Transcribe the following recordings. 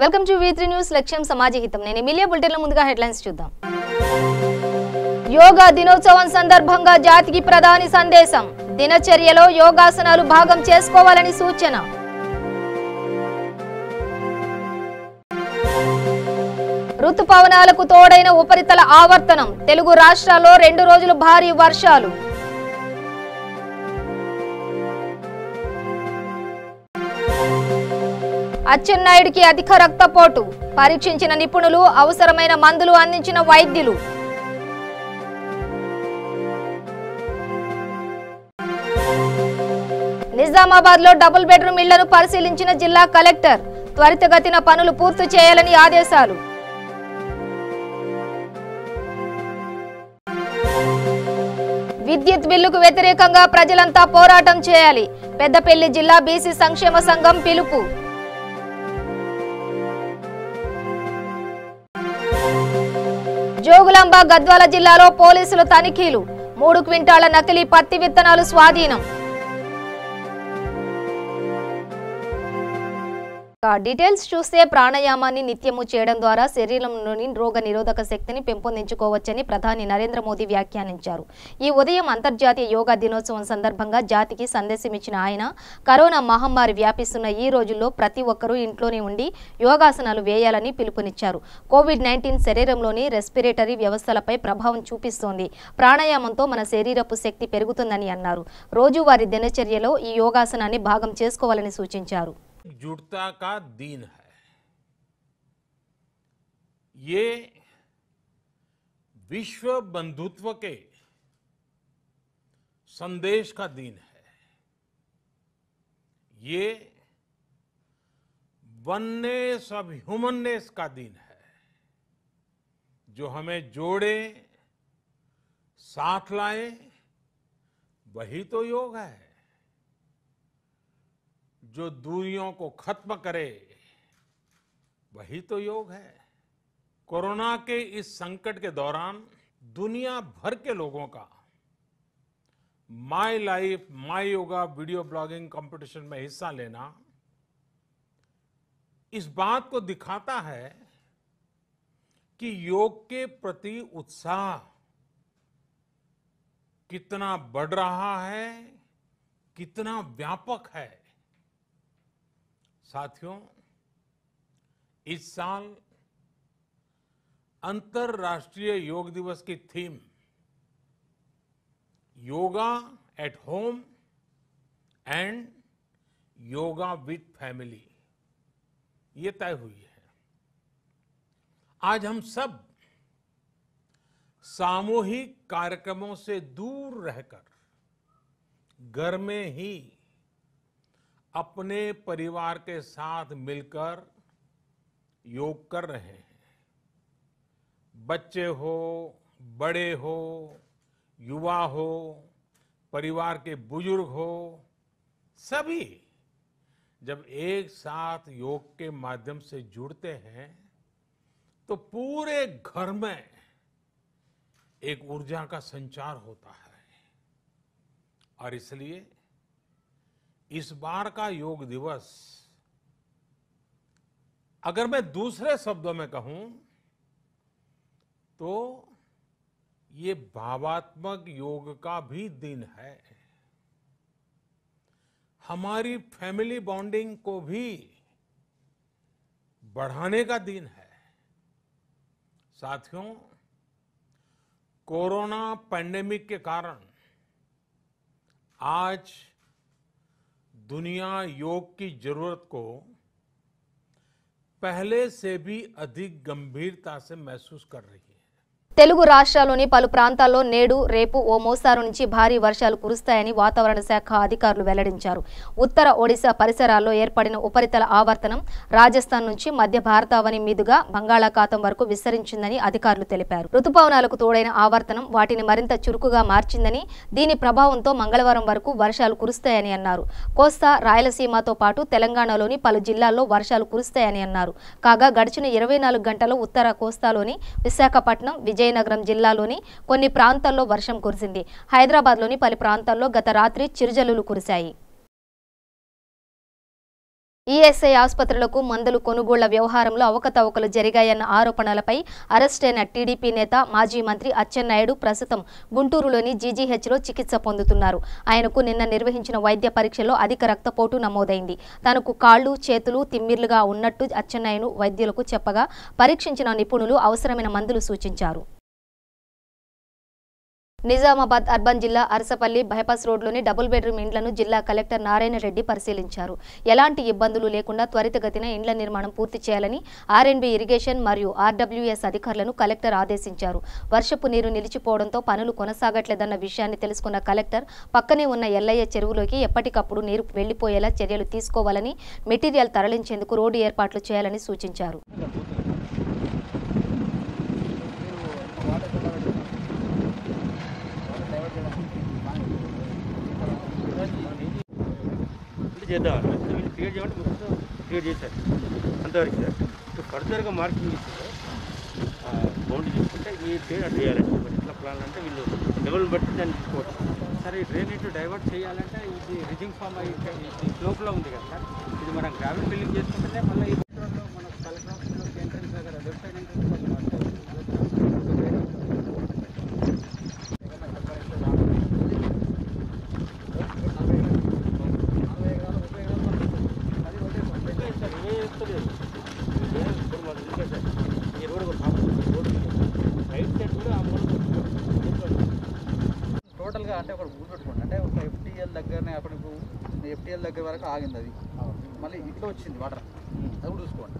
Welcome to V3 news లక్ష్యం సమాజహితం. నేను Emilia బులెటిన్ల ముందుగా హెడ్లైన్స్ చూద్దాం. యోగా దినోత్సవం సందర్భంగా జాతికి ప్రధాని సందేశం. దినచర్యలో యోగాసనాలు భాగం చేసుకోవాలని సూచన. ఋతుపవనాలకు తోడైన ఉపరితల ఆవర్తనం. తెలుగు రాష్ట్రాల్లో 2 రోజులు భారీ వర్షాలు. అచ్చెన్నాయుడికి అధిక రక్తపోటు. పరీక్షించిన నిపుణులు, అవసరమైన మందులు అందించిన వైద్యులు. నిజామాబాద్ లో డబుల్ బెడ్రూమ్ ఇళ్లను పరిశీలించిన జిల్లా కలెక్టర్. త్వరితగతిన పనులు పూర్తి చేయాలని ఆదేశాలు. విద్యుత్ బిల్లుకు వ్యతిరేకంగా ప్రజలంతా పోరాటం చేయాలి. పెద్దపల్లి జిల్లా బీసీ సంక్షేమ సంఘం పిలుపు. జోగులాంబ గద్వాల జిల్లాలో పోలీసులు తనిఖీలు. 3 క్వింటాల నకిలీ పత్తి విత్తనాలు స్వాధీనం. డీటెయిల్స్ చూస్తే ప్రాణాయామాన్ని నిత్యము చేయడం ద్వారా శరీరంలోని రోగ నిరోధక శక్తిని పెంపొందించుకోవచ్చని ప్రధాని నరేంద్ర మోదీ వ్యాఖ్యానించారు. ఈ ఉదయం అంతర్జాతీయ యోగా దినోత్సవం సందర్భంగా జాతికి సందేశమిచ్చిన ఆయన కరోనా మహమ్మారి వ్యాపిస్తున్న ఈ రోజుల్లో ప్రతి ఒక్కరూ ఇంట్లోనే ఉండి యోగాసనాలు వేయాలని పిలుపునిచ్చారు. కోవిడ్-19 శరీరంలోని రెస్పిరేటరీ వ్యవస్థలపై ప్రభావం చూపిస్తోంది. ప్రాణాయామంతో మన శరీరపు శక్తి పెరుగుతుందని అన్నారు. రోజువారీ దినచర్యలో ఈ యోగాసనాన్ని భాగం చేసుకోవాలని సూచించారు. जुड़ता का दिन है, ये विश्व बंधुत्व के संदेश का दिन है, ये वननेस ऑफ ह्यूमननेस का दिन है, जो हमें जोड़े, साथ लाए, वही तो योग है। जो दूरियों को खत्म करे वही तो योग है। कोरोना के इस संकट के दौरान दुनिया भर के लोगों का my life my yoga video blogging competition में हिस्सा लेना इस बात को दिखाता है कि योग के प्रति उत्साह कितना बढ़ रहा है, कितना व्यापक है। साथियों, इस साल अंतर्राष्ट्रीय योग दिवस की theme yoga at home and yoga with family ये तय हुई है। आज हम सब सामूहिक कार्यक्रमों से दूर रहकर घर में ही अपने परिवार के साथ मिलकर योग कर रहे हैं। बच्चे हो, बड़े हो, युवा हो, परिवार के बुजुर्ग हो, सभी जब एक साथ योग के माध्यम से जुड़ते हैं तो पूरे घर में एक ऊर्जा का संचार होता है। और इसलिए इस बार का योग दिवस, अगर मैं दूसरे शब्दों में कहूं तो ये भावात्मक योग का भी दिन है। हमारी फैमिली बॉन्डिंग को भी बढ़ाने का दिन है। साथियों, कोरोना पैंडेमिक के कारण आज दुनिया योग की जरूरत को पहले से भी अधिक गंभीरता से महसूस कर रही है। తెలుగు రాష్ట్రాల్లోని పలు ప్రాంతాల్లో నేడు రేపు ఓ మోస్తారు నుంచి భారీ వర్షాలు కురుస్తాయని వాతావరణ శాఖ అధికారులు వెల్లడించారు. ఉత్తర ఒడిశా పరిసరాల్లో ఏర్పడిన ఉపరితల ఆవర్తనం రాజస్థాన్ నుంచి మధ్య భారతావని మీదుగా బంగాళాఖాతం వరకు విస్తరించిందని అధికారులు తెలిపారు. ఋతుపవనాలకు తోడైన ఆవర్తనం వాటిని మరింత చురుకుగా మార్చిందని, దీని ప్రభావంతో మంగళవారం వరకు వర్షాలు కురుస్తాయని అన్నారు. కోస్తా, రాయలసీమతో పాటు తెలంగాణలోని పలు జిల్లాల్లో వర్షాలు కురుస్తాయని అన్నారు. కాగా గడిచిన 24 గంటల్లో ఉత్తర కోస్తాలోని విశాఖపట్నం, విజయనగరం జిల్లాలోని కొన్ని ప్రాంతాల్లో వర్షం కురిసింది. హైదరాబాద్లోని పలు ప్రాంతాల్లో గత రాత్రి చిరుజల్లులు కురిశాయి. ఈఎస్ఐ ఆసుపత్రులకు మందులు కొనుగోళ్ల వ్యవహారంలో అవకతవకలు జరిగాయన్న ఆరోపణలపై అరెస్టైన టీడీపీ నేత మాజీ మంత్రి అచ్చెన్నాయుడు ప్రస్తుతం గుంటూరులోని జీజీహెచ్లో చికిత్స పొందుతున్నారు. ఆయనకు నిన్న నిర్వహించిన వైద్య పరీక్షలో అధిక రక్తపోటు నమోదైంది. తనకు కాళ్లు చేతులు తిమ్మిర్లుగా ఉన్నట్టు అచ్చెన్నాయుడు వైద్యులకు చెప్పగా పరీక్షించిన నిపుణులు అవసరమైన మందులు సూచించారు. నిజామాబాద్ అర్బన్ జిల్లా అరసపల్లి బైపాస్ రోడ్లోని డబుల్ బెడ్రూమ్ ఇండ్లను జిల్లా కలెక్టర్ నారాయణ రెడ్డి పరిశీలించారు. ఎలాంటి ఇబ్బందులు లేకుండా త్వరితగతిన ఇండ్ల నిర్మాణం పూర్తి చేయాలని ఆర్ఎండ్బి ఇరిగేషన్ మరియు ఆర్డబ్ల్యూఎస్ అధికారులను కలెక్టర్ ఆదేశించారు. వర్షపు నీరు నిలిచిపోవడంతో పనులు కొనసాగట్లేదన్న విషయాన్ని తెలుసుకున్న కలెక్టర్ పక్కనే ఉన్న ఎల్లయ్య చెరువులోకి ఎప్పటికప్పుడు నీరు వెళ్లిపోయేలా చర్యలు తీసుకోవాలని, మెటీరియల్ తరలించేందుకు రోడ్డు ఏర్పాట్లు చేయాలని సూచించారు. చేద్దాం క్రియేట్ చేయమంటే మొత్తం క్రియేట్ చేశారు అంతవరకు సార్. ఫర్దర్గా మార్కింగ్ ఇస్తే బౌండరీ చేసుకుంటే ఈ ట్రేడ్ అట్లా చేయాలంటే మరి ఎట్లా ప్లాన్ అంటే వీళ్ళు లెవెల్ బట్టి దాన్ని తీసుకోవచ్చు. సరే ఈ డ్రైనేజ్ డైవర్ట్ చేయాలంటే ఇది రిజింగ్ ఫామ్ ఇది స్లోప్లో ఉంది కదా సార్. ఇది మనం గ్రావెల్ బిల్డింగ్ చేసుకుంటే మళ్ళీ ఈ రోడ్లో మన కలెక్టర్ ఆఫీస్లో ఎంట్రెన్స్ దగ్గర లెఫ్ట్ సైడ్ ఎంట్రెన్స్ టోటల్గా అంటే ఒక గుర్తుపెట్టుకోండి. అంటే ఒక ఎఫ్టీఎల్ దగ్గరనే అప్పుడు ఎఫ్టీఎల్ దగ్గర వరకు ఆగింది. అది మళ్ళీ ఇట్లా వచ్చింది వాటర్, అది కూడా చూసుకోండి.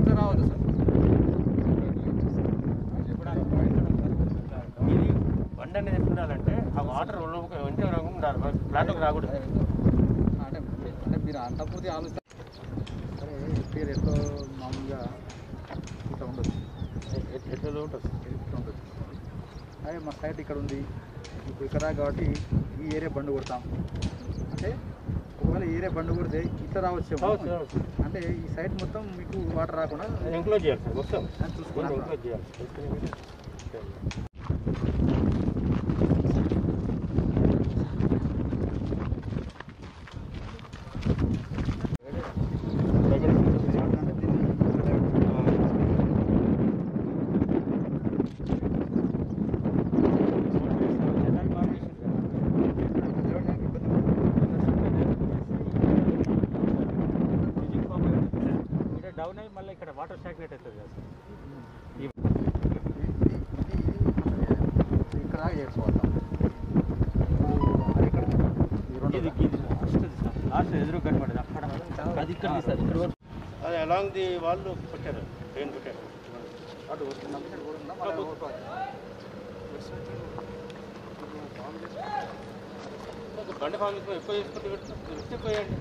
ఇట్లా రావద్దు సార్. ఇది బండి అనేది ఎప్పుడాలంటే ఆ వాటర్ వెంటనే ఉండాలి, ఫ్లాట్లోకి రాకూడదు. అంటే అంటే మీరు అంతపూర్తి ఆలోచన సరే ఎఫ్టీఎల్ ఎట్లో మామూలుగా ఇట్లా ఉండొచ్చు, ఎట్లా ఉంటుంది ఇట్లా ఉండొచ్చు. అదే మా సైట్ ఇక్కడ ఉంది, ఇప్పుడు ఇక్కడ కాబట్టి ఈ ఏరియా బండ్ కొడతాం. అంటే ఒకవేళ ఏరియా బండ్ కొడితే ఇట్లా రావచ్చు. అంటే ఈ సైట్ మొత్తం మీకు వాటర్ రాకుండా ఎంక్లోజ్ చేయాలి సార్, మొత్తం చూసుకోండి. ఎంక్లోజ్ చేయాలి. డౌన్ అయ్యి మళ్ళీ ఇక్కడ వాటర్ స్టాగ్నేట్ అవుతుంది కదా సార్. ఇక్కడ చేసుకోవాలి. లాస్ట్ ఎదురు కనబడదు అక్కడ, అది ఇక్కడ ఇక్కడ అది అలాంగ్ ది వాళ్ళు పెట్టారు, ట్రైన్ పెట్టారు. బండి ఫామ్ ఎక్కువ చేసుకుంటే పోయండి.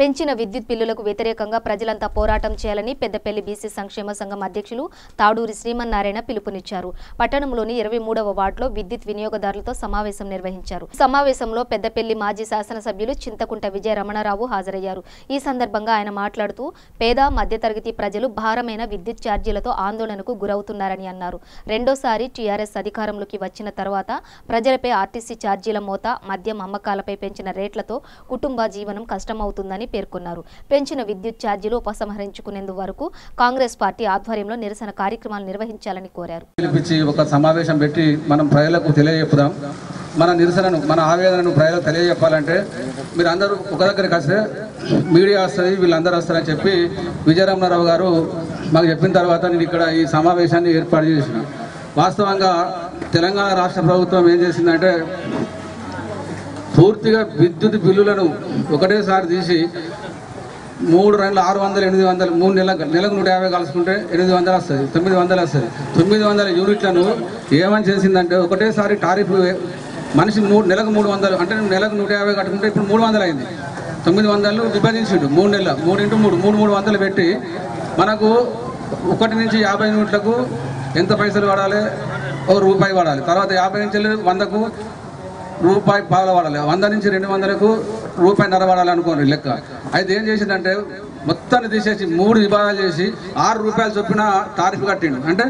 పెంచిన విద్యుత్ బిల్లులకు వ్యతిరేకంగా ప్రజలంతా పోరాటం చేయాలని పెద్దపల్లి బీసీ సంక్షేమ సంఘం అధ్యక్షులు తాడూరి శ్రీమన్నారాయణ పిలుపునిచ్చారు. పట్టణంలోని 23వ వార్డులో విద్యుత్ వినియోగదారులతో సమావేశం నిర్వహించారు. సమావేశంలో పెద్దపల్లి మాజీ శాసనసభ్యులు చింతకుంట విజయ రమణారావు హాజరయ్యారు. ఈ సందర్భంగా ఆయన మాట్లాడుతూ పేద మధ్యతరగతి ప్రజలు భారమైన విద్యుత్ ఛార్జీలతో ఆందోళనకు గురవుతున్నారని అన్నారు. రెండోసారి టీఆర్ఎస్ అధికారంలోకి వచ్చిన తర్వాత ప్రజలపై ఆర్టీసీ ఛార్జీల మోత, మద్యం అమ్మకాలపై పెంచిన రేట్లతో కుటుంబ జీవనం కష్టమవుతుందని పేర్కొన్నారు. పెంచిన విద్యుత్ ఛార్జీలు ఉపసంహరించుకునేందుకు కాంగ్రెస్ పార్టీ ఆధ్వర్యంలో నిరసన కార్యక్రమాలు నిర్వహించాలని కోరారు. ఒక సమావేశం పెట్టి మనం ప్రజలకు తెలియజెప్పుదాం. మన నిరసనను, మన ఆవేదనను ప్రజలకు తెలియజెప్పాలంటే మీరు అందరూ ఒక దగ్గరికి వస్తే మీడియా వస్తుంది, వీళ్ళందరూ వస్తారని చెప్పి విజయరమణారావు గారు మాకు చెప్పిన తర్వాత నేను ఇక్కడ ఈ సమావేశాన్ని ఏర్పాటు చేసిన. వాస్తవంగా తెలంగాణ రాష్ట్ర ప్రభుత్వం ఏం చేసిందంటే పూర్తిగా విద్యుత్ బిల్లులను ఒకటేసారి తీసి 3 నెలలు 600, 800, 3 నెలలకు 150 కలుసుకుంటే 800 వస్తుంది, 900 వస్తుంది. 900 యూనిట్లను ఏమని చేసిందంటే ఒకటేసారి టారిఫ్ మనిషి నెలకు 300, అంటే నెలకు 150 కట్టుకుంటే ఇప్పుడు 300 అయింది. 900 విభజించిండు 3 నెలలు, 3 × 3 300 పెట్టి మనకు 1 నుంచి 50 యూనిట్లకు ఎంత పైసలు వాడాలి, ₹1 వాడాలి. తర్వాత 50 నుంచి 100కు ₹1.5 వాడాలి, 100 నుంచి 200కు ₹1.5 వాడాలి అనుకోండి లెక్క. అయితే ఏం చేసిందంటే మొత్తాన్ని తీసేసి 3 విభాగాలు చేసి ₹6 చొప్పున టారిఫ్ కట్టిండు. అంటే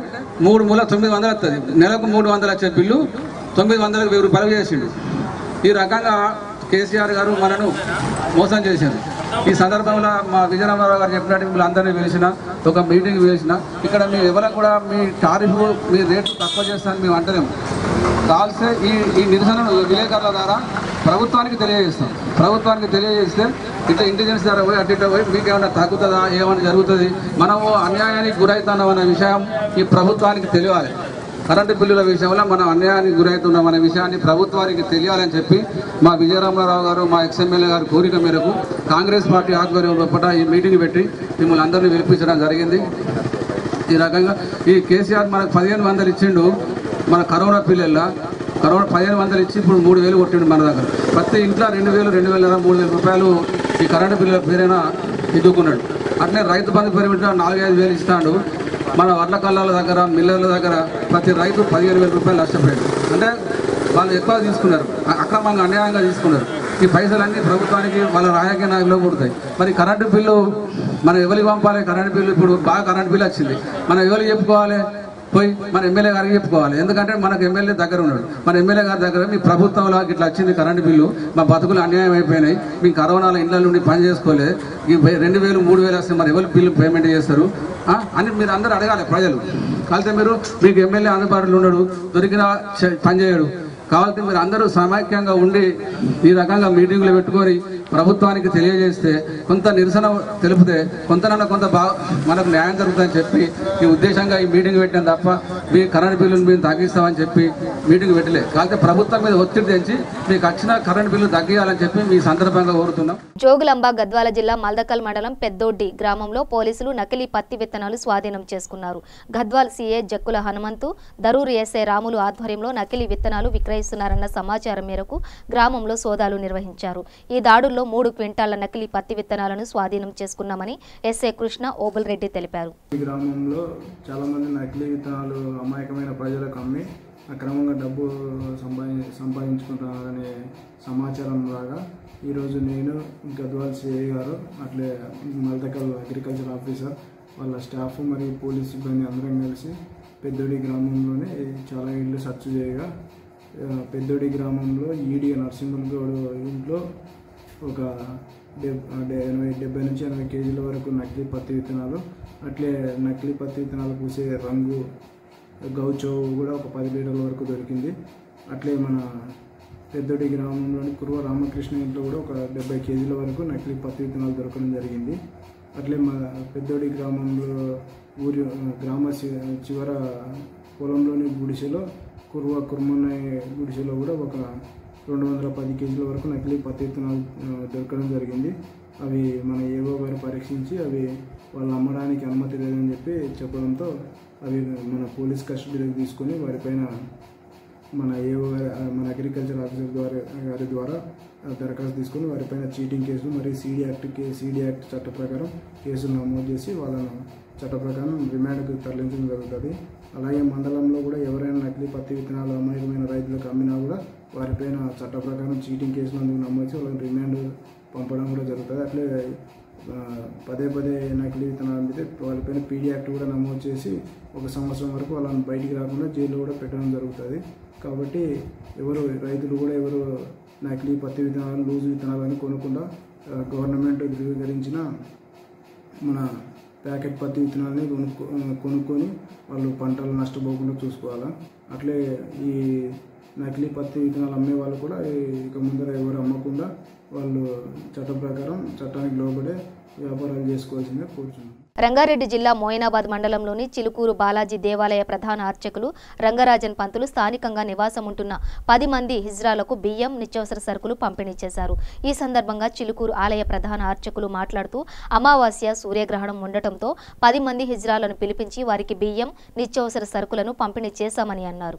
3 మూల 900 వస్తుంది. నెలకు 300 వచ్చే బిల్లు 900కు ₹1000 చేసిండు. ఈ రకంగా కేసీఆర్ గారు మనను మోసం చేశారు. ఈ సందర్భంలో మా విజయరామరావు గారు చెప్పినట్టు మిమ్మల్ని అందరినీ పిలిచిన ఒక మీటింగ్ పిలిచిన ఇక్కడ మేము ఎవరికి కూడా మీ టారిఫ్ మీ రేట్లు తక్కువ చేస్తానని మేము అంటలేము. కాల్సే ఈ నిరసన విలేకరుల ద్వారా ప్రభుత్వానికి తెలియజేస్తాం. ప్రభుత్వానికి తెలియజేస్తే ఇట్లా ఇంటెలిజెన్స్ ద్వారా పోయి అటు పోయి మీకేమైనా తగ్గుతుందా ఏమైనా జరుగుతుంది మనము అన్యాయానికి గురవుతున్నాం అనే విషయం ఈ ప్రభుత్వానికి తెలియాలి. కరెంటు బిల్లుల విషయంలో మనం అన్యాయానికి గురవుతున్నాం అనే విషయాన్ని ప్రభుత్వానికి తెలియాలని చెప్పి మా విజయరామరావు గారు మా ఎక్స్ఎమ్మెల్యే గారు కోరిక మేరకు కాంగ్రెస్ పార్టీ ఆధ్వర్యం లోపల ఈ మీటింగ్ పెట్టి మిమ్మల్ని అందరినీ పిలిపించడం జరిగింది. ఈ రకంగా ఈ కేసీఆర్ మనకు 1500 ఇచ్చిండు. మన కరోనా పిల్లల 1500 ఇచ్చి ఇప్పుడు 3000 కొట్టిండు మన దగ్గర. ప్రతి ఇంట్లో 2000, 3000 రూపాయలు ఈ కరెంటు బిల్లుల పేరైన ఎదుర్కొన్నాడు. అట్లనే రైతు బంధు పేరు మీద 4-5 ఇస్తాడు. మన వడ్ల కళ్ళాల దగ్గర మిల్లర్ల దగ్గర ప్రతి రైతు 15,000 రూపాయలు నష్టపోయాడు. అంటే వాళ్ళు ఎక్కువ తీసుకున్నారు, అక్రమంగా అన్యాయంగా తీసుకున్నారు. ఈ పైసలన్నీ ప్రభుత్వానికి వాళ్ళ రాజకీయ నాయకులు పుడతాయి. మరి కరెంటు బిల్లు మనం ఎవరికి పంపాలి? కరెంటు బిల్లు ఇప్పుడు బాగా కరెంటు బిల్లు వచ్చింది, మనం ఎవరికి చెప్పుకోవాలి? పోయి మన ఎమ్మెల్యే గారికి చెప్పుకోవాలి. ఎందుకంటే మనకు ఎమ్మెల్యే దగ్గర ఉన్నాడు. మన ఎమ్మెల్యే గారి దగ్గర మీ ప్రభుత్వంలో ఇట్లా వచ్చింది కరెంటు బిల్లు, మా బతుకులు అన్యాయం అయిపోయినాయి, మీ కరోనాలో ఇళ్ళ నుండి పని చేసుకోలేదు, ఈ 2,000, 3,000 వస్తే మరి ఎవరు బిల్లు పేమెంట్ చేస్తారు అని మీరు అందరూ అడగాలి ప్రజలు. కాకపోతే మీరు మీకు ఎమ్మెల్యే అందుబాటులో ఉన్నాడు, దొరికిన పని చేయడు. కాబట్టి మీరు అందరూ సమైక్యంగా ఉండి ఈ రకంగా మీటింగ్లు పెట్టుకొని ప్రభుత్వానికి తెలియజేస్తే కొంత నిరసన తెలిపితే కొంతనన్నా కొంత మనకు న్యాయం జరుగుతుందని చెప్పి ఈ ఉద్దేశంగా ఈ మీటింగ్ పెట్టాం తప్ప మీ కరెంట్ బిల్లులు మేము తగ్గిస్తామని చెప్పి మీటింగ్ పెట్టలే. కాకపోతే ప్రభుత్వం మీద ఒత్తిడి తెచ్చి మీకు వచ్చిన కరెంట్ బిల్లు తగ్గియాలని చెప్పి మీ సందర్భంగా కోరుతున్నాం. జోగులాంబ గద్వాల జిల్లా మల్దకల్ మండలం పెద్దొడ్డి గ్రామంలో పోలీసులు నకిలీ పత్తి విత్తనాలు స్వాధీనం చేసుకున్నారు. గద్వాల్ సీఏ జక్కుల హనుమంతు, దరూరు ఎస్ఐ రాములు ఆధ్వర్యంలో నకిలీ విత్తనాలు విక్రయిస్తున్నారన్న సమాచారం మేరకు గ్రామంలో సోదాలు నిర్వహించారు. ఈ దాడుల్లో 3 క్వింటాల నకిలీ పత్తి విత్తనాలను స్వాధీనం చేసుకున్నామని ఎస్ఐ కృష్ణ ఓబుల్ రెడ్డి తెలిపారు. ఈ గ్రామంలో చాలా మంది నకిలీ విత్తనాలు అమాయకమైన ప్రజలకు అమ్మి అక్రమంగా డబ్బు సంపాదించుకుంటున్నారనే సమాచారం లాగా ఈరోజు నేను గద్వాల్ సిఐ గారు అట్లే మల్దకల్ అగ్రికల్చర్ ఆఫీసర్ వాళ్ళ స్టాఫ్ మరియు పోలీస్ సిబ్బంది అందరం కలిసి పెద్దొడి గ్రామంలోనే చాలా ఇళ్ళు సెర్చ్ చేయగా పెద్దొడి గ్రామంలో ఈడీ నరసింహగౌడ్ ఇంట్లో ఒక 70 నుంచి 80 కేజీల వరకు నకిలీ పత్తి విత్తనాలు, అట్లే నకిలీ పత్తి విత్తనాలు పూసే రంగు గౌచో కూడా ఒక 10 లీటర్ల వరకు దొరికింది. అట్లే మన పెద్దొడి గ్రామంలోని కుర్వ రామకృష్ణ ఇంట్లో కూడా ఒక 70 కేజీల వరకు నకిలీ పత్తి విత్తనాలు దొరకడం జరిగింది. అట్లే మా పెద్దొడి గ్రామంలో గ్రామ చివర పొలంలోని గుడిసెలో కుర్మన్నయ్య గుడిసెలో కూడా ఒక 210 కేజీల వరకు నకిలీ పత్తి విత్తనాలు దొరకడం జరిగింది. అవి మన ఏవో గారు పరీక్షించి అవి వాళ్ళు అమ్మడానికి అనుమతి లేదని చెప్పడంతో అవి మన పోలీస్ కస్టడీలోకి తీసుకొని వారిపైన మన ఏవో మన అగ్రికల్చర్ ఆఫీసర్ గారి ద్వారా దరఖాస్తు తీసుకొని వారిపైన చీటింగ్ కేసులు మరియు సీడీ యాక్ట్ చట్ట ప్రకారం కేసులు నమోదు చేసి వాళ్ళను చట్ట ప్రకారం రిమాండ్కు తరలించడం జరుగుతుంది. అలాగే మండలంలో కూడా ఎవరైనా నకిలీ పత్తి విత్తనాలు అమాయకమైన రైతులకు అమ్మినా కూడా వారిపైన చట్ట ప్రకారం చీటింగ్ కేసులు అందుకు నమోదు వాళ్ళని రిమాండ్ పంపడం కూడా జరుగుతుంది. అట్లే పదే నకిలీ విత్తనాలు అమ్మితే వాళ్ళపైన పీడీ యాక్ట్ కూడా నమోదు చేసి 1 సంవత్సరం వరకు వాళ్ళని బయటికి రాకుండా జైల్లో కూడా పెట్టడం జరుగుతుంది. కాబట్టి రైతులు కూడా ఎవరు నకిలీ పత్తి విత్తనాలు లూజు విత్తనాలని కొనకుండా గవర్నమెంట్ ధృవీకరించిన మన ప్యాకెట్ పత్తి విత్తనాలని కొనుక్కొని వాళ్ళు పంటలు నష్టపోకుండా చూసుకోవాలా. అట్లే ఈ నకిలీ పత్తి విత్తనాలు అమ్మే వాళ్ళు కూడా ఇక ముందర ఎవరు అమ్మకుండా వాళ్ళు చట్ట ప్రకారం చట్టానికి లోబడే వ్యాపారాలు చేసుకోవాల్సిందే కోరుచున్నాం. రంగారెడ్డి జిల్లా మోయినాబాద్ మండలంలోని చిలుకూరు బాలాజీ దేవాలయ ప్రధాన అర్చకులు రంగరాజన్ పంతులు స్థానికంగా నివాసం ఉంటున్న 10 మంది హిజ్రాలకు బియ్యం, నిత్యావసర సరుకులు పంపిణీ చేశారు. ఈ సందర్భంగా చిలుకూరు ఆలయ ప్రధాన అర్చకులు మాట్లాడుతూ అమావాస్య సూర్యగ్రహణం ఉండటంతో 10 మంది హిజ్రాలను పిలిపించి వారికి బియ్యం, నిత్యావసర సరుకులను పంపిణీ చేశామని అన్నారు.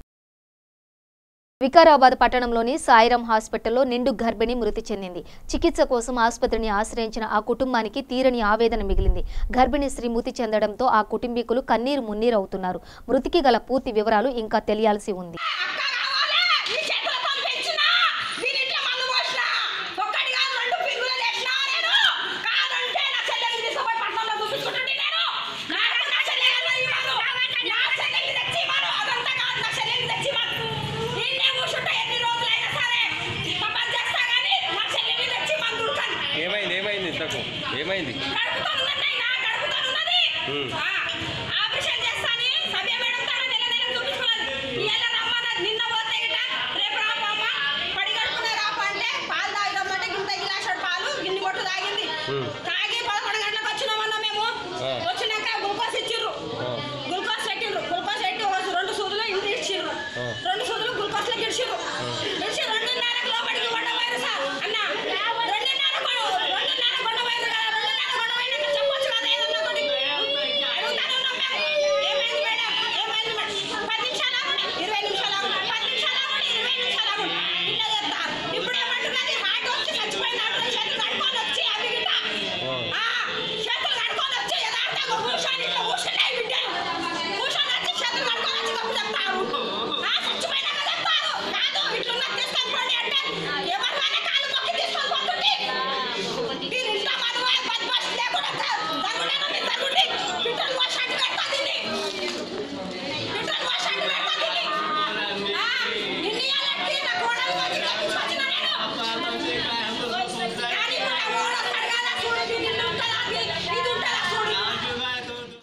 వికారాబాద్ పట్టణంలోని సాయిరాం హాస్పిటల్లో నిండు గర్భిణి మృతి చెందింది. చికిత్స కోసం ఆసుపత్రిని ఆశ్రయించిన ఆ కుటుంబానికి తీరని ఆవేదన మిగిలింది. గర్భిణీ స్త్రీ మృతి చెందడంతో ఆ కుటుంబీకులు కన్నీరు మున్నీరవుతున్నారు. మృతికి గల పూర్తి వివరాలు ఇంకా తెలియాల్సి ఉంది. ఏమైంది? ఆపరేషన్ చేస్తాను సభ్య మేడం తాను నెల చూపించుకున్నది ఇవాళ రమ్మన్నది నిన్న పోతే రేపు రాపమ్మ పడి కడుపునే రాప అంటే పాలు తాగిరమ్మంటే గింత గిలాసడు పాలు గిన్ని కొట్టు తాగింది తాగి 11 గంటలకు వచ్చినామన్నా మేము వచ్చినాక గ్లూకోజ్ ఇచ్చిర్రు గ్లూకోజ్ పెట్టిర్రు గ్లూకోజ్ పెట్టి 2 సూదులు ఇంటి ఇచ్చిర్రు 2 సూదులు గ్లూకోజ్ లకి ఇచ్చిర్రు ఇచ్చి 2:30 లోపలికి కొండపోయారు సార్ అన్న 2:30 కొండపోయారు కదా 2:30 కొండపోయినాక చెప్పొచ్చు కదా ఏదన్నా ఒకటి అడుగుతాను ఉన్నాం మేము ఏమైంది మేడం ఏమైంది మేడం 10 నిమిషాలు ఆగండి 20 నిమిషాలు ఆగండి 10 నిమిషాలు ఆగండి 20 నిమిషాలు ఆగండి ఇట్లా చెప్తారు ఇప్పుడు ఏమంటున్నది హార్ట్ వచ్చి చచ్చిపోయినట్టు చేతులు కడుక్కొని వచ్చి అవి గిట్ట చేతులు కడుక్కొని వచ్చి యథార్థంగా కూర్చొని ఇట్లా కూర్చున్నాయి బిడ్డలు కూర్చొని వచ్చి చేతులు కడుక్కొని వచ్చి గొప్ప చెప్తారు చచ్చిపోయినాక చెప్తారు కాదు ఇట్లున్న తీసుకొని పోండి అంటే ఎవరిమైనా కాలు మొక్కి తీసుకొని పోతుంది మీరు ఇంట్లో మనం బస్ లేకుండా తగ్గుంటే తగ్గుండి పిట్టలు వాషాన్ని పెడతాది పిట్టలు వాషాన్ని పెడతాది ఇన్ని ఏళ్ళకి నా కోడలు వచ్చి తీసుకొచ్చిన నేను కానీ కూడా ఓడొస్తాడు కదా చూడు ఇది ఉంటుందా ఇది ఉంటుందా చూడు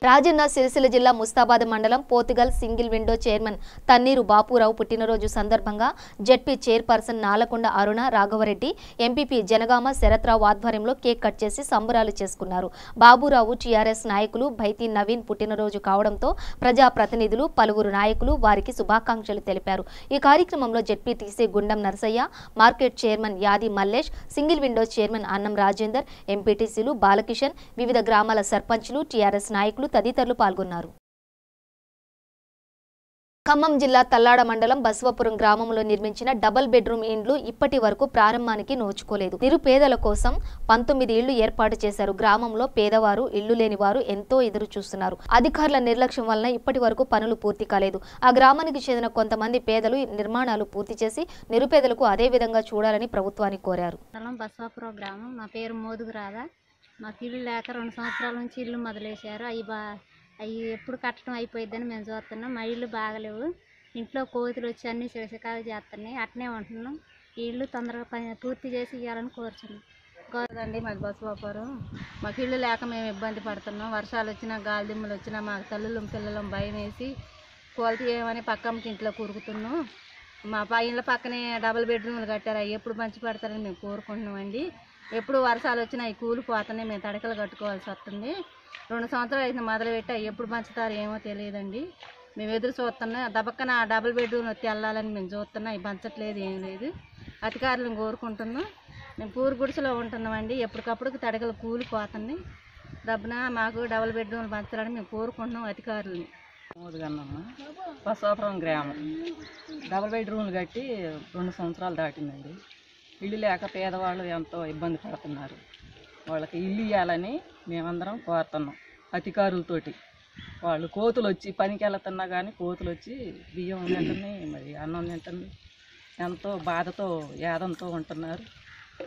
రాజన్న సిరిసిల్ల జిల్లా ముస్తాబాద్ మండలం Pothugal single window chairman Thanneeru Bapurao పుట్టినరోజు సందర్భంగా ZP chairperson Nalakonda Aruna Raghavareddy MPP Janagama Sharathrao ఆధ్వర్యంలో కేక్ కట్ చేసి సంబరాలు చేసుకున్నారు. బాబురావు టీఆర్ఎస్ నాయకులు భైతి నవీన్ పుట్టినరోజు కావడంతో ప్రజాప్రతినిధులు పలువురు నాయకులు వారికి శుభాకాంక్షలు తెలిపారు. ఈ కార్యక్రమంలో జెడ్పీటీసీ గుండం నరసయ్య, మార్కెట్ చైర్మన్ యాది మల్లేష్, సింగిల్ విండో చైర్మన్ అన్నం రాజేందర్, ఎంపీటీసీలు బాలకిషన్, వివిధ గ్రామాల సర్పంచ్లు, టీఆర్ఎస్ నాయకులు తదితరులు పాల్గొన్నారు. ఖమ్మం జిల్లా తల్లాడ మండలం బసవపురం గ్రామంలో నిర్మించిన డబుల్ బెడ్రూమ్ ఇండ్లు ఇప్పటి వరకు ప్రారంభానికి నోచుకోలేదు. నిరుపేదల కోసం 19 ఇళ్లు ఏర్పాటు చేశారు. గ్రామంలో పేదవారు, ఇళ్లు లేని వారు ఎంతో ఎదురు చూస్తున్నారు. అధికారుల నిర్లక్ష్యం వలన ఇప్పటి వరకు పనులు పూర్తి కాలేదు. ఆ గ్రామానికి చెందిన కొంతమంది పేదలు నిర్మాణాలు పూర్తి చేసి నిరుపేదలకు అదే విధంగా చూడాలని ప్రభుత్వాన్ని కోరారు. బసవపురం గ్రామం, నా పేరు మోదుగురాధ. మాకు ఇల్లు లేక 2 సంవత్సరాల నుంచి ఇల్లు మొదలేశారు. అవి ఎప్పుడు కట్టడం అయిపోయిద్దని మేము చూస్తున్నాం. మా ఇల్లు బాగలేవు, ఇంట్లో కోతులు వచ్చి అన్నీ చిరసకాలు చేస్తున్నాయి. అట్నే ఉంటున్నాం. ఈ ఇల్లు తొందరగా పూర్తి చేసి ఇవ్వాలని కోరుచున్నాం. కోరదండి మాకు బసవపురం. మాకు ఇల్లు లేక మేము ఇబ్బంది పడుతున్నాం. వర్షాలు వచ్చినా గాలి దిమ్మలు వచ్చినా మాకు తల్లులం పిల్లలం భయం వేసి క్వాలిటీ ఏమని పక్కమ్మకి ఇంట్లో కూరుకుతున్నాం. మా ఇళ్ళ పక్కనే డబుల్ బెడ్రూమ్లు కట్టారు. అవి ఎప్పుడు మంచి పడతారని మేము కోరుకుంటున్నామండి. ఎప్పుడు వర్షాలు వచ్చినా అవి కూలిపోతున్నాయి. మేము తడకలు కట్టుకోవాల్సి వస్తుంది. 2 సంవత్సరాలు అయితే మొదలుపెట్టి అవి ఎప్పుడు పంచుతారో ఏమో తెలియదండి. మేము ఎదురు చూస్తున్నాం. దబక్కన డబుల్ బెడ్రూమ్ వచ్చి వెళ్ళాలని మేము చూస్తున్నాం. అవి పంచట్లేదు, ఏం లేదు. అధికారులను కోరుకుంటున్నాం. మేము పూరు గుడిసెలో ఉంటున్నామండి. ఎప్పటికప్పుడు తడకలు కూలిపోతున్నాయి. దబ్బున మాకు డబుల్ బెడ్రూమ్లు పంచాలని మేము కోరుకుంటున్నాం అధికారులని. మూడుగన్నమ్మ, బసవపురం గ్రామం. డబుల్ బెడ్రూమ్లు కట్టి 2 సంవత్సరాలు దాటిందండి. ఇల్లు లేక పేదవాళ్ళు ఎంతో ఇబ్బంది పడుతున్నారు. వాళ్ళకి ఇల్లు ఇవ్వాలని మేమందరం కోరుతున్నాం అధికారులతోటి. వాళ్ళు కోతులు వచ్చి పనికి వెళ్తున్నా కానీ కోతులు వచ్చి బియ్యం తింటున్నాయి, మరి అన్నం తింటుంది. ఎంతో బాధతో యాదంతో ఉంటున్నారు.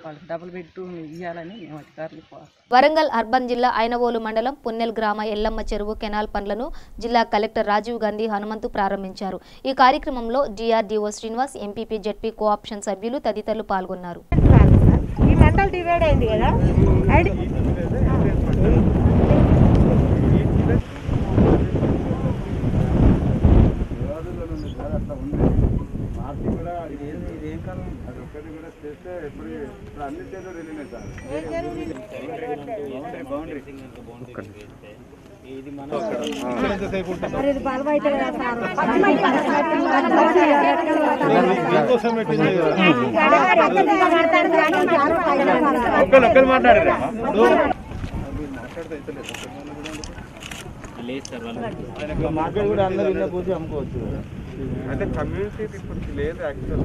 వాళ్ళకి డబుల్ బెడ్రూమ్ ఇవ్వాలని మేము అధికారులు కోరుతాం. వరంగల్ అర్బన్ జిల్లా ఐనవోలు మండలం పున్నెల్ గ్రామ ఎల్లమ్మ చెరువు కెనాల్ పనులను జిల్లా కలెక్టర్ రాజీవ్ గాంధీ హనుమంతు ప్రారంభించారు. ఈ కార్యక్రమంలో DRDO Srinivas, MPP ZP co option సభ్యులు తదితరులు పాల్గొన్నారు. కూడా అందరూ పోతే అమ్ముకోవచ్చు. అంటే కమ్యూనిటీ ఇప్పుడు లేదు యాక్చువల్.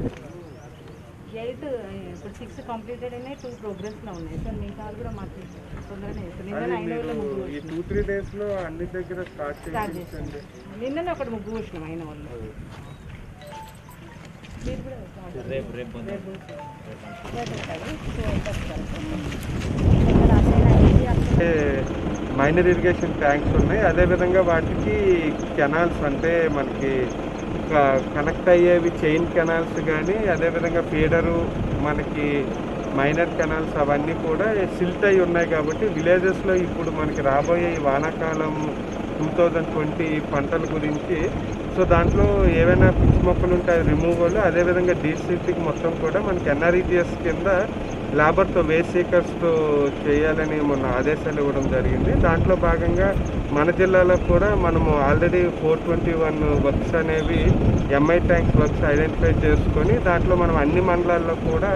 8 ఇప్పుడు 6 కంప్లీటెడ్ అయినాయి, 2 ప్రోగ్రెస్లో ఉన్నాయి. సో మీ కాల్ కూడా మాకు తొందరనే ఈ 2-3 డేస్లో అన్ని దగ్గర స్టార్ట్ చేసి నిన్ననే ఒకటి ముగ్గు వచ్చినాం అయిన వాళ్ళు. మైనర్ ఇరిగేషన్ ట్యాంక్స్ ఉన్నాయి. అదేవిధంగా వాటికి కెనాల్స్ అంటే మనకి కనెక్ట్ అయ్యేవి చైన్ కెనాల్స్ కానీ, అదేవిధంగా ఫీడరు మనకి మైనర్ కెనాల్స్ అవన్నీ కూడా సిల్ట్ అయి ఉన్నాయి కాబట్టి విలేజెస్లో ఇప్పుడు మనకి రాబోయే ఈ వానాకాలం 2020 పంటల గురించి సో దాంట్లో ఏవైనా పిచ్చి మొక్కలు ఉంటే అది రిమూవల్, అదేవిధంగా డీసిల్టింగ్ మొత్తం కూడా మనకి ఎన్ఆర్ఈజిఎస్ కింద లేబర్తో వేస్ట్ సీకర్స్తో చేయాలని మొన్న ఆదేశాలు ఇవ్వడం జరిగింది. దాంట్లో భాగంగా మన జిల్లాలో కూడా మనము ఆల్రెడీ 421 వర్క్స్ అనేవి ఎంఐ ట్యాంక్స్ వర్క్స్ ఐడెంటిఫై చేసుకొని దాంట్లో మనం అన్ని మండలాల్లో కూడా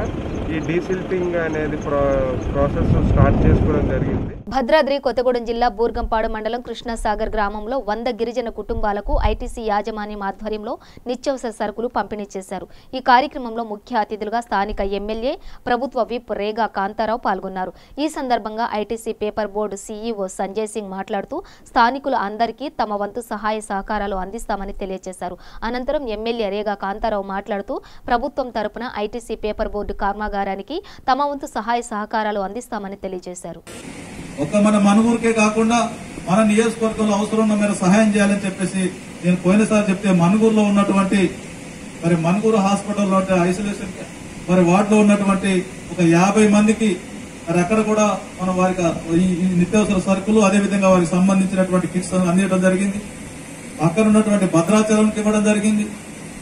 ఈ డీసిల్టింగ్ అనేది ప్రాసెస్ స్టార్ట్ చేసుకోవడం జరిగింది. భద్రాద్రి కొత్తగూడెం జిల్లా బూర్గంపాడు మండలం కృష్ణసాగర్ గ్రామంలో 100 గిరిజన కుటుంబాలకు ఐటీసీ యాజమాన్యం ఆధ్వర్యంలో నిత్యావసర సరుకులు పంపిణీ చేశారు. ఈ కార్యక్రమంలో ముఖ్య అతిథులుగా స్థానిక ఎమ్మెల్యే, ప్రభుత్వ విప్ రేగా కాంతారావు పాల్గొన్నారు. ఈ సందర్భంగా ITC paper board CEO Sanjay Singh మాట్లాడుతూ స్థానికులు అందరికీ తమ వంతు సహాయ సహకారాలు అందిస్తామని తెలియజేశారు. అనంతరం ఎమ్మెల్యే రేగా కాంతారావు మాట్లాడుతూ ప్రభుత్వం తరపున ఐటీసీ పేపర్ బోర్డు కర్మాగారానికి తమ వంతు సహాయ సహకారాలు అందిస్తామని తెలియజేశారు. ఒక్క మన మనుగూరుకే కాకుండా మన నియోజకవర్గంలో అవసరం ఉన్న మీరు సహాయం చేయాలని చెప్పేసి నేను పోయినసారి చెప్తే మనుగూరులో ఉన్నటువంటి మరి మనుగూరు హాస్పిటల్లో ఐసోలేషన్ మరి వార్డులో ఉన్నటువంటి ఒక 50 మందికి మరి అక్కడ కూడా మనం వారికి ఈ నిత్యావసర సరుకులు అదేవిధంగా వారికి సంబంధించినటువంటి కిట్స్ అందించడం జరిగింది. అక్కడ ఉన్నటువంటి భద్రాచలంకి ఇవ్వడం జరిగింది.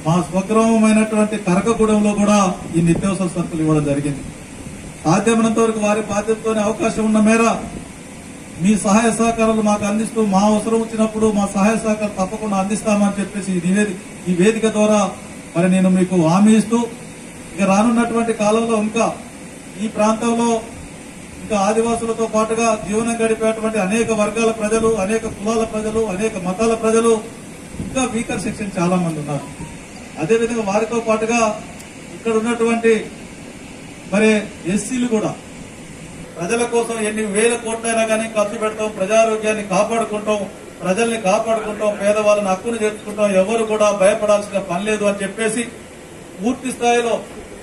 మా స్వగ్రామమైనటువంటి కరకగూడెంలో కూడా ఈ నిత్యావసర సరుకులు ఇవ్వడం జరిగింది. సాధ్యమైనంత వరకు వారి బాధ్యతతోనే అవకాశం ఉన్న మేర మీ సహాయ సహకారాలు మాకు అందిస్తూ మా అవసరం వచ్చినప్పుడు మా సహాయ సహకారం తప్పకుండా అందిస్తామని చెప్పేసి ఈ వేదిక ద్వారా మరి నేను మీకు హామీ ఇస్తూ ఇక రానున్నటువంటి కాలంలో ఇంకా ఈ ప్రాంతంలో ఇంకా ఆదివాసులతో పాటుగా జీవనం గడిపేటువంటి అనేక వర్గాల ప్రజలు, అనేక కులాల ప్రజలు, అనేక మతాల ప్రజలు, ఇంకా వీకర్ సెక్షన్ చాలా మంది ఉన్నారు. అదేవిధంగా వారితో పాటుగా ఇక్కడ ఉన్నటువంటి మరి ఎస్సీలు కూడా ప్రజల కోసం ఎన్ని వేల కోట్లైనా కానీ ఖర్చు పెడతాం, ప్రజారోగ్యాన్ని కాపాడుకుంటాం, ప్రజల్ని కాపాడుకుంటాం, పేదవాళ్ళని హక్కును చేర్చుకుంటాం, ఎవరు కూడా భయపడాల్సిన పని లేదు అని చెప్పేసి పూర్తి స్థాయిలో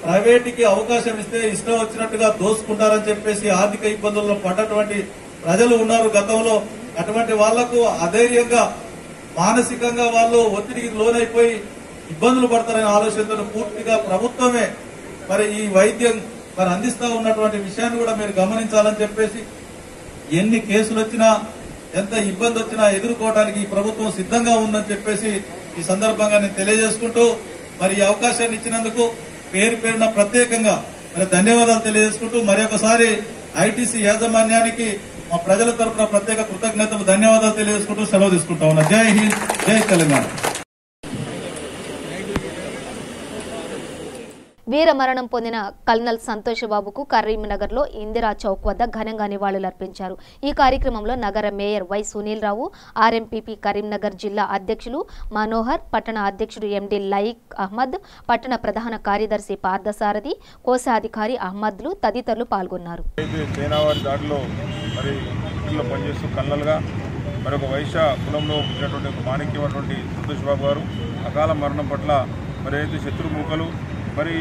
ప్రైవేట్కి అవకాశం ఇస్తే ఇష్టం వచ్చినట్టుగా దోసుకుంటారని చెప్పేసి ఆర్థిక ఇబ్బందుల్లో పడ్డటువంటి ప్రజలు ఉన్నారు గతంలో. అటువంటి వాళ్లకు అధైర్యంగా మానసికంగా వాళ్ళు ఒత్తిడికి లోనైపోయి ఇబ్బందులు పడతారనే ఆలోచనతో పూర్తిగా ప్రభుత్వమే మరి ఈ వైద్యం మరి అందిస్తా ఉన్నటువంటి విషయాన్ని కూడా మీరు గమనించాలని చెప్పేసి ఎన్ని కేసులు వచ్చినా ఎంత ఇబ్బంది వచ్చినా ఎదుర్కోవడానికి ఈ ప్రభుత్వం సిద్ధంగా ఉందని చెప్పేసి ఈ సందర్భంగా నేను తెలియజేసుకుంటూ మరి ఈ అవకాశాన్ని ఇచ్చినందుకు పేరు పేరున ప్రత్యేకంగా మరి ధన్యవాదాలు తెలియజేసుకుంటూ మరొకసారి ఐటీసీ యాజమాన్యానికి మా ప్రజల తరఫున ప్రత్యేక కృతజ్ఞతలు ధన్యవాదాలు తెలియజేసుకుంటూ సెలవు తీసుకుంటా ఉన్నా. జై హింద్, జై తెలంగాణ. వీరమరణం పొందిన కల్నల్ సంతోషబాబుకు కరీంనగర్లో ఇందిరా చౌక్ వద్ద ఘనంగా నివాళులర్పించారు. ఈ కార్యక్రమంలో నగర mayor why Sunil Rao, RMPP Karimnagar జిల్లా అధ్యక్షులు మనోహర్, పట్టణ అధ్యక్షుడు ఎండి లైక్ అహ్మద్, పట్టణ ప్రధాన కార్యదర్శి పార్థసారథి, కోశాధికారి అహ్మద్లు తదితరులు పాల్గొన్నారు. మరొక వైశ్య కులంలో పుట్టినటువంటి మాణిక్యమైనటువంటి సంతోషబాబు గారు అకాల మరణం పట్ల మరి అయితే శత్రుముఖలు మరి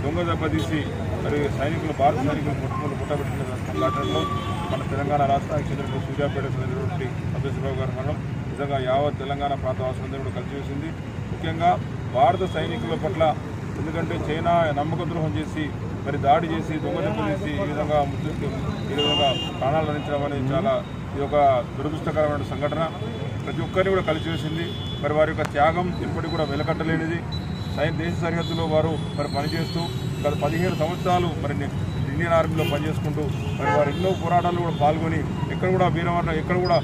దొంగ దెబ్బతీసి మరి సైనికులు, భారత సైనికులు పుట్టబెట్టిన సంఘటనలో మన తెలంగాణ రాష్ట్రానికి చెందిన సూర్యాపేట చెందినటువంటి సంతోషబాబు గారి మరణం నిజంగా యావత్ తెలంగాణ ప్రాంత వాసులందరూ కూడా కలిసి వేసింది. ముఖ్యంగా భారత సైనికుల పట్ల, ఎందుకంటే చైనా నమ్మక ద్రోహం చేసి మరి దాడి చేసి దొంగ దెబ్బతీసి ఈ విధంగా ప్రాణాలు అందించడం అనేది చాలా ఇది ఒక దురదృష్టకరమైన సంఘటన. ప్రతి ఒక్కరిని కూడా కలిసి వేసింది. మరి వారి యొక్క త్యాగం ఎప్పటికీ కూడా వెలకట్టలేనిది. దేశ సరిహద్దులో వారు మరి పనిచేస్తూ గత 15 సంవత్సరాలు మరి ఇండియన్ ఆర్మీలో పనిచేసుకుంటూ మరి వారు ఎన్నో పోరాటాలు కూడా పాల్గొని ఎక్కడ కూడా ఎక్కడ కూడా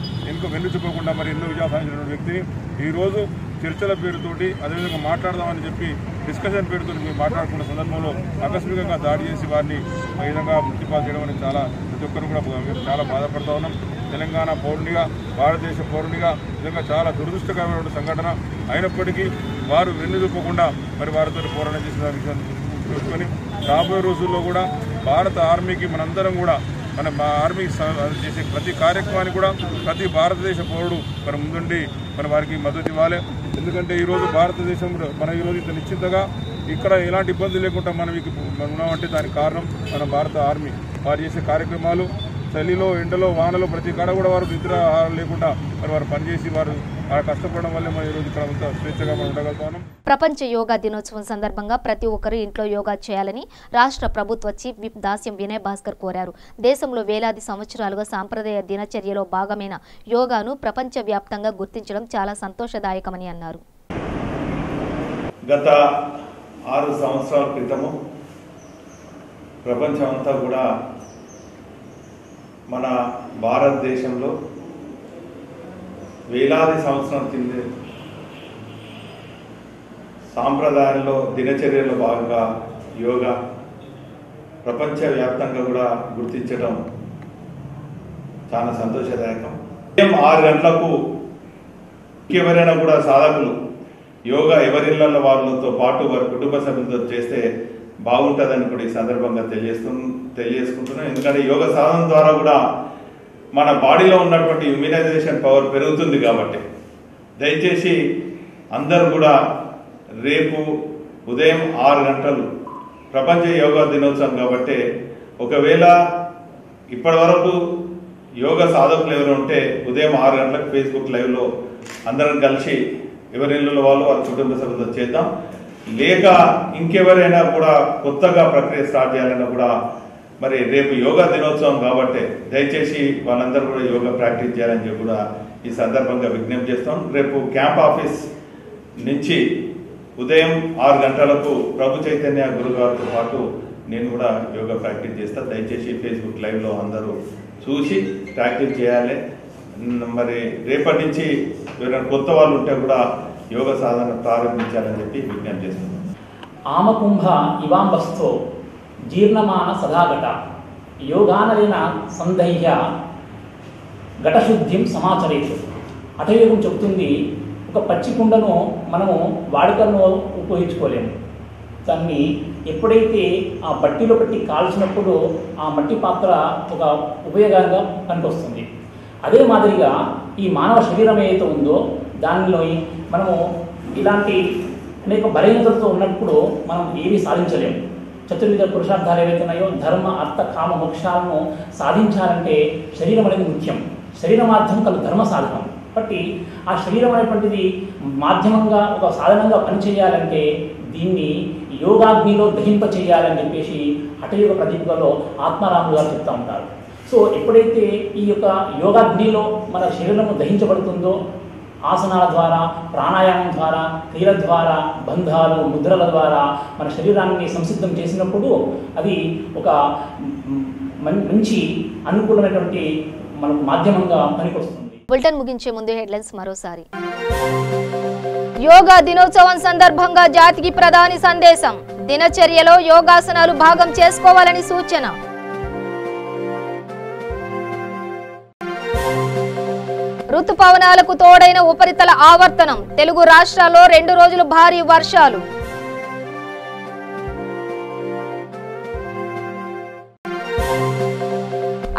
వెన్నుచుకోకుండా మరి ఎన్నో విజయాలు సాధించిన వ్యక్తిని ఈరోజు చర్చల పేరుతోటి అదేవిధంగా మాట్లాడదామని చెప్పి డిస్కషన్ పేరుతో మేము మాట్లాడుకున్న సందర్భంలో ఆకస్మికంగా దాడి చేసి వారిని ఈ విధంగా మృతిపాలు చేయడం అనేది ప్రతి ఒక్కరు కూడా చాలా బాధపడుతూ ఉన్నాం. తెలంగాణ పౌరునిగా, భారతదేశ పౌరునిగా నిజంగా చాలా దురదృష్టకరమైన సంఘటన. అయినప్పటికీ వారు వెన్నుదూపకుండా మరి వారితో పోరాటం చేసిన విషయాన్ని చూసుకొని రాబోయే రోజుల్లో కూడా భారత ఆర్మీకి మనందరం కూడా మన ఆర్మీకి చేసే ప్రతి కార్యక్రమాన్ని కూడా ప్రతి భారతదేశ పౌరుడు మరి ముందుండి మన వారికి మద్దతు ఇవ్వాలి. ఎందుకంటే ఈరోజు భారతదేశంలో మనం ఈరోజు ఇంత నిశ్చింతగా ఇక్కడ ఎలాంటి ఇబ్బంది లేకుండా మనం ఉన్నామంటే దానికి కారణం మన భారత ఆర్మీ. వారు చేసే కార్యక్రమాలు చలిలో ఎండలో వానలో ప్రతి కాడ కూడా వారు నిద్ర ఆహారం లేకుండా మరి వారు పనిచేసి వారు కష్టపడడం వల్లే మనం ఈరోజు ఇక్కడ అంతా స్వేచ్ఛగా మనం ఉండగలుగుతున్నాం. ప్రపంచ యోగా దినోత్సవం సందర్భంగా ప్రతి ఒక్కరూ ఇంట్లో యోగా చేయాలని రాష్ట్ర ప్రభుత్వ చీఫ్ విప్ దాస్యం వినయ్ భాస్కర్ కోరారు. దేశంలో వేలాది సంవత్సరాలుగా సాంప్రదాయ దినచర్యలో భాగమైన యోగాను ప్రపంచవ్యాప్తంగా గుర్తించడం చాలా సంతోషదాయకమని అన్నారు. గత 6 సంవత్సరాల క్రితము ప్రపంచం అంతా కూడా మన భారతదేశంలో వేలాది సంవత్సరాల కింద సాంప్రదాయాల్లో దినచర్యలో భాగంగా యోగా ప్రపంచవ్యాప్తంగా కూడా గుర్తించడం చాలా సంతోషదాయకం. ఉదయం 6 గంటలకు ఎవరైనా కూడా సాధకులు యోగా ఎవరిళ్లలో వాళ్ళతో పాటు వారి కుటుంబ సభ్యులతో చేస్తే బాగుంటుందని కూడా ఈ సందర్భంగా తెలియజేసుకుంటున్నాం. ఎందుకంటే యోగ సాధన ద్వారా కూడా మన బాడీలో ఉన్నటువంటి ఇమ్యూనైజేషన్ పవర్ పెరుగుతుంది. కాబట్టి దయచేసి అందరూ కూడా రేపు ఉదయం 6 గంటలు ప్రపంచ యోగా దినోత్సవం కాబట్టి ఒకవేళ ఇప్పటి వరకు యోగా సాధకులు ఎవరు ఉంటే ఉదయం 6 గంటలకు ఫేస్బుక్ లైవ్లో అందరం కలిసి ఎవరి ఇళ్ళలో వాళ్ళు వారి కుటుంబ సభ్యులతో చేద్దాం. లేక ఇంకెవరైనా కూడా కొత్తగా ప్రక్రియ స్టార్ట్ చేయాలన్నా కూడా మరి రేపు యోగా దినోత్సవం కాబట్టి దయచేసి వాళ్ళందరూ కూడా యోగా ప్రాక్టీస్ చేయాలని చెప్పి కూడా ఈ సందర్భంగా విజ్ఞప్తి చేస్తాం. రేపు క్యాంప్ ఆఫీస్ నుంచి ఉదయం 6 గంటలకు ప్రభు చైతన్య గురుగారితో పాటు నేను కూడా యోగా ప్రాక్టీస్ చేస్తాను. దయచేసి ఫేస్బుక్ లైవ్లో అందరూ చూసి ప్రాక్టీస్ చేయాలి. మరి రేపటి నుంచి ఎవరైనా కొత్త వాళ్ళు ఉంటే కూడా యోగ సాధన ప్రారంభించాలని చెప్పి విజ్ఞప్తి చేస్తున్నాం. ఆమకుంభ ఇవాంబస్థో జీర్ణమాన సదాఘట యోగానలేన సందహ్య ఘటశుద్ధిం సమాచరేతు. హఠయోగం చెబుతుంది ఒక పచ్చి కుండను మనము వాడుకలను ఉపయోగించుకోలేము. దాన్ని ఎప్పుడైతే ఆ బట్టిలో పెట్టి కాల్చినప్పుడు ఆ మట్టి పాత్ర ఒక ఉపయోగంగా పనికొస్తుంది. అదే మాదిరిగా ఈ మానవ శరీరం ఏదైతే ఉందో దానిలో మనము ఇలాంటి అనేక బలహీనతలతో ఉన్నప్పుడు మనం ఏమీ సాధించలేము. చతుర్విధ పురుషార్థాలు ఏవైతే ఉన్నాయో ధర్మ అర్థ కామ మోక్షాలను సాధించాలంటే శరీరం అనేది ముఖ్యం. శరీర మాధ్యమం కలు ధర్మ సాధనం. కాబట్టి ఆ శరీరం అనేటువంటిది మాధ్యమంగా ఒక సాధనంగా పనిచేయాలంటే దీన్ని యోగాగ్నిలో దహింప చేయాలని చెప్పేసి హఠయోగ ప్రదీపంలో ఆత్మారాములు గారు చెప్తూ ఉంటారు. సో ఎప్పుడైతే ఈ యొక్క యోగాగ్నిలో మన శరీరము దహించబడుతుందో ఆసనాల ద్వారా, ప్రాణాయామం ద్వారా, క్రియల ద్వారా, బంధాలు, ముద్రల ద్వారా మన శరీరాన్ని సంసిద్ధం చేసినప్పుడు అది ఒక మంచి అనుకూలమైనటువంటి మనకు మాధ్యమంగా పనికొస్తుంది. బులెటిన్ ముగించే ముందు హెడ్లైన్స్ మరోసారి. యోగా దినోత్సవం సందర్భంగా జాతికి ప్రధాని సందేశం. దినచర్యలో యోగాసనాలు భాగం చేసుకోవాలని సూచన. ఋతుపవనాలకు తోడైన ఉపరితల ఆవర్తనం. తెలుగు రాష్ట్రాల్లో 2 రోజులు భారీ వర్షాలు.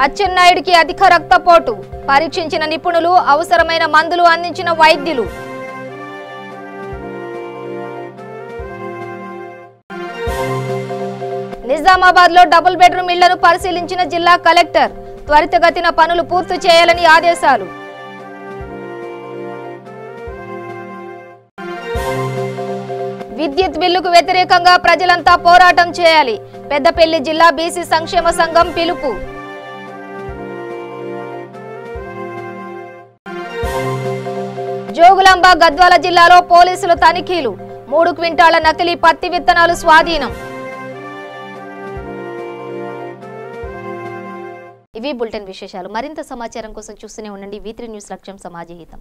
అచ్చెన్నాయుడికి అధిక రక్తపోటు. పరీక్షించిన నిపుణులు, అవసరమైన మందులు అందించిన వైద్యులు. నిజామాబాద్ లో డబుల్ బెడ్రూమ్ ఇళ్లను పరిశీలించిన జిల్లా కలెక్టర్. త్వరితగతిన పనులు పూర్తి చేయాలని ఆదేశాలు. విద్యుత్ బిల్లుకు వ్యతిరేకంగా ప్రజలంతా పోరాటం చేయాలి. పెద్దపల్లి జిల్లా బీసీ సంక్షేమ సంఘం పిలుపు. జోగులాంబ గద్వాల జిల్లాలో పోలీసులు తనిఖీలు. 3 క్వింటాల నకిలీ పత్తి విత్తనాలు స్వాధీనం. ఇవి బులెటిన్ విశేషాలు. మరింత సమాచారం కోసం చూస్తూనే ఉండండి V3 న్యూస్ లక్ష్యం సమాజ హితం.